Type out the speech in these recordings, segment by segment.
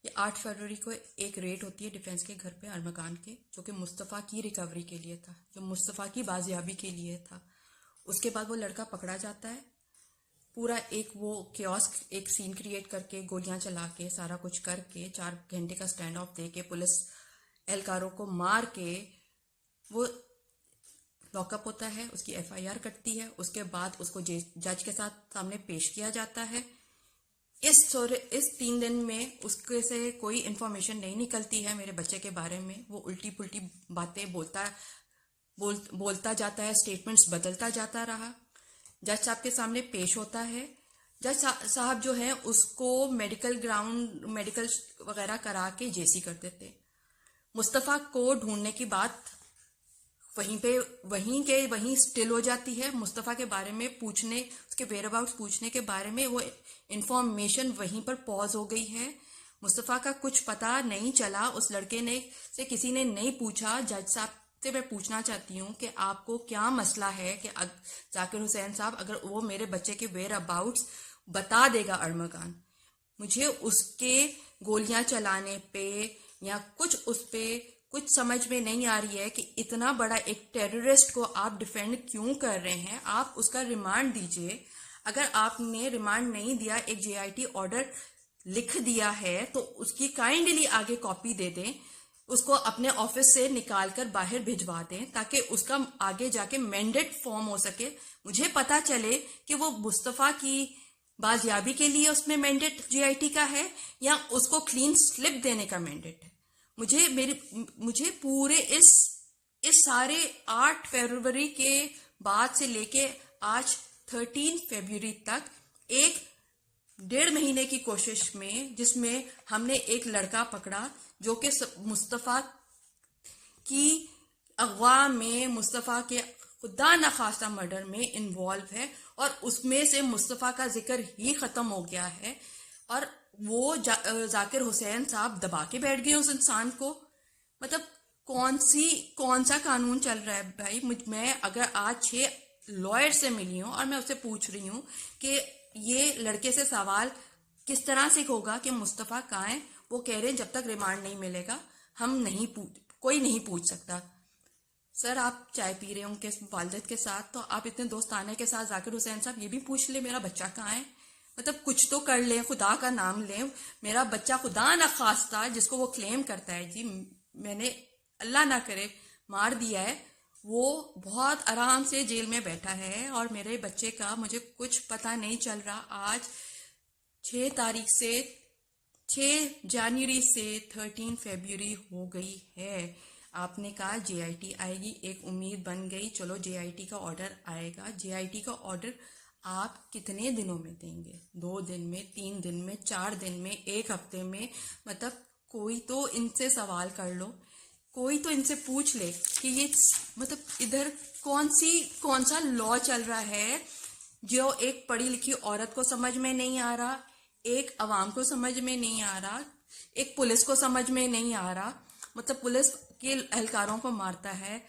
ये 8 फरवरी को एक रेड होती है डिफेंस के घर पे अरमगान के, जो कि मुस्तफ़ा की रिकवरी के लिए था, जो मुस्तफ़ा की बाजियाबी के लिए था। उसके बाद वो लड़का पकड़ा जाता है। पूरा एक वो क्योस एक सीन क्रिएट करके, गोलियां चला के, सारा कुछ करके, 4 घंटे का स्टैंड ऑफ दे के, पुलिस एहलकारों को मार के वो लॉकअप होता है। उसकी एफआईआर कटती है। उसके बाद उसको जज के साथ सामने पेश किया जाता है। इस 3 दिन में उसके से कोई इन्फॉर्मेशन नहीं निकलती है मेरे बच्चे के बारे में। वो उल्टी पुल्टी बातें बोलता जाता है, स्टेटमेंट्स बदलता जाता रहा। जज साहब के सामने पेश होता है। जज साहब जो है उसको मेडिकल वगैरह करा के जेसी कर देते। मुस्तफ़ा को ढूंढने की बात वहीं स्टिल हो जाती है। मुस्तफ़ा के बारे में पूछने, उसके वेयर अबाउट्स पूछने के बारे में वो इन्फॉर्मेशन वहीं पर पॉज हो गई है। मुस्तफ़ा का कुछ पता नहीं चला। उस लड़के ने से किसी ने नहीं पूछा। जज साहब से मैं पूछना चाहती हूँ कि आपको क्या मसला है कि जाकिर हुसैन साहब अगर वो मेरे बच्चे के वेयर अबाउट्स बता देगा अरमगान, मुझे उसके गोलियां चलाने पे या कुछ उस पे कुछ समझ में नहीं आ रही है कि इतना बड़ा एक टेररिस्ट को आप डिफेंड क्यों कर रहे हैं। आप उसका रिमांड दीजिए। अगर आपने रिमांड नहीं दिया, एक जेआईटी ऑर्डर लिख दिया है, तो उसकी काइंडली आगे कॉपी दे दें, उसको अपने ऑफिस से निकाल कर बाहर भिजवा दें, ताकि उसका आगे जाके मैंडेट फॉर्म हो सके। मुझे पता चले कि वो मुस्तफ़ा की बाजियाबी के लिए उसमें मैंडेट जेआईटी का है या उसको क्लीन स्लिप देने का मैंडेट है। मुझे पूरे इस सारे 8 फरवरी के बाद से लेके आज 13 फरवरी तक एक 1.5 महीने की कोशिश में, जिसमें हमने एक लड़का पकड़ा जो कि मुस्तफ़ा की अगवा में, मुस्तफ़ा के खुदा न खास्ता मर्डर में इन्वॉल्व है, और उसमें से मुस्तफ़ा का जिक्र ही खत्म हो गया है। और वो जाकिर हुसैन साहब दबा के बैठ गए उस इंसान को। मतलब कौन सा कानून चल रहा है भाई। मैं अगर आज 6 लॉयर से मिली हूँ और मैं उससे पूछ रही हूँ कि ये लड़के से सवाल किस तरह से होगा कि मुस्तफ़ा कहाँ है, वो कह रहे हैं जब तक रिमांड नहीं मिलेगा कोई नहीं पूछ सकता। सर, आप चाय पी रहे हो उनके वालिद के साथ, तो आप इतने दोस्ताने के साथ जाकिर हुसैन साहब ये भी पूछ ले मेरा बच्चा कहाँ है। मतलब कुछ तो कर ले, खुदा का नाम ले। मेरा बच्चा खुदा ना खास्ता जिसको वो क्लेम करता है जी मैंने अल्लाह ना करे मार दिया है, वो बहुत आराम से जेल में बैठा है, और मेरे बच्चे का मुझे कुछ पता नहीं चल रहा। आज 6 जनवरी से 13 फरवरी हो गई है। आपने कहा जेआईटी आएगी, एक उम्मीद बन गई, चलो जेआईटी का ऑर्डर आएगा। जेआईटी का ऑर्डर आप कितने दिनों में देंगे? 2 दिन में, 3 दिन में, 4 दिन में, 1 हफ्ते में? मतलब कोई तो इनसे सवाल कर लो, कोई तो इनसे पूछ ले कि ये मतलब इधर कौन सा लॉ चल रहा है जो एक पढ़ी लिखी औरत को समझ में नहीं आ रहा, एक अवाम को समझ में नहीं आ रहा, एक पुलिस को समझ में नहीं आ रहा। मतलब पुलिस के एहलकारों को मारता है,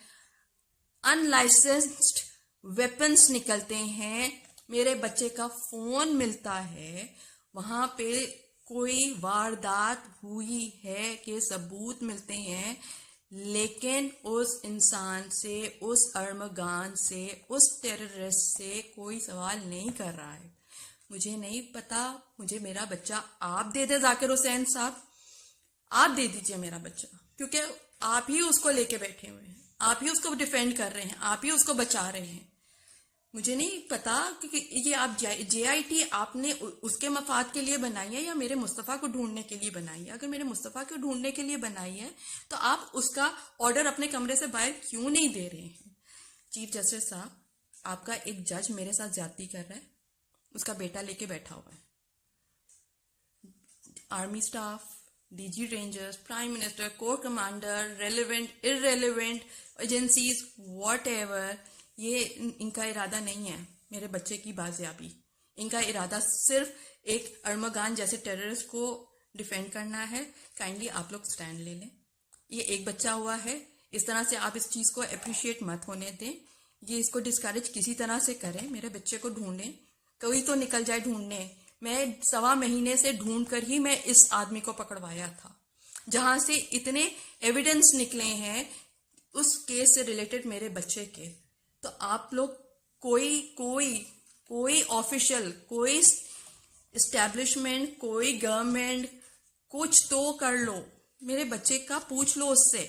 अनलाइसेंस्ड वेपन्स निकलते हैं, मेरे बच्चे का फोन मिलता है, वहां पे कोई वारदात हुई है के सबूत मिलते हैं, लेकिन उस इंसान से, उस अरमगान से, उस टेररिस्ट से कोई सवाल नहीं कर रहा है। मुझे नहीं पता, मुझे मेरा बच्चा आप दे दे जाकिर हुसैन साहब, आप दे दीजिए मेरा बच्चा, क्योंकि आप ही उसको लेके बैठे हुए हैं, आप ही उसको डिफेंड कर रहे हैं, आप ही उसको बचा रहे हैं। मुझे नहीं पता कि ये आप जेआईटी आपने उसके मफाद के लिए बनाई है या मेरे मुस्तफ़ा को ढूंढने के लिए बनाई है। अगर मेरे मुस्तफ़ा को ढूंढने के लिए बनाई है तो आप उसका ऑर्डर अपने कमरे से बाहर क्यों नहीं दे रहे हैं? चीफ जस्टिस साहब, आपका एक जज मेरे साथ ज्यादती कर रहा है, उसका बेटा लेके बैठा हुआ है। Army staff, DG rangers, prime minister, core commander, relevant irrelevant agencies, whatever, ये इनका इरादा नहीं है मेरे बच्चे की बाजियाबी। इनका इरादा सिर्फ एक अरमगान जैसे टेररिस्ट को डिफेंड करना है। काइंडली आप लोग स्टैंड ले लें। ये एक बच्चा हुआ है, इस तरह से आप इस चीज को अप्रिशिएट मत होने दें। ये इसको डिस्करेज किसी तरह से करें, मेरे बच्चे को ढूंढें, कोई तो निकल जाए ढूंढने। मैं 1.25 महीने से ढूंढ कर ही मैं इस आदमी को पकड़वाया था, जहां से इतने एविडेंस निकले हैं उस केस से रिलेटेड मेरे बच्चे के। तो आप लोग कोई कोई कोई ऑफिशियल, कोई एस्टेब्लिशमेंट, कोई गवर्नमेंट कुछ तो कर लो, मेरे बच्चे का पूछ लो उससे।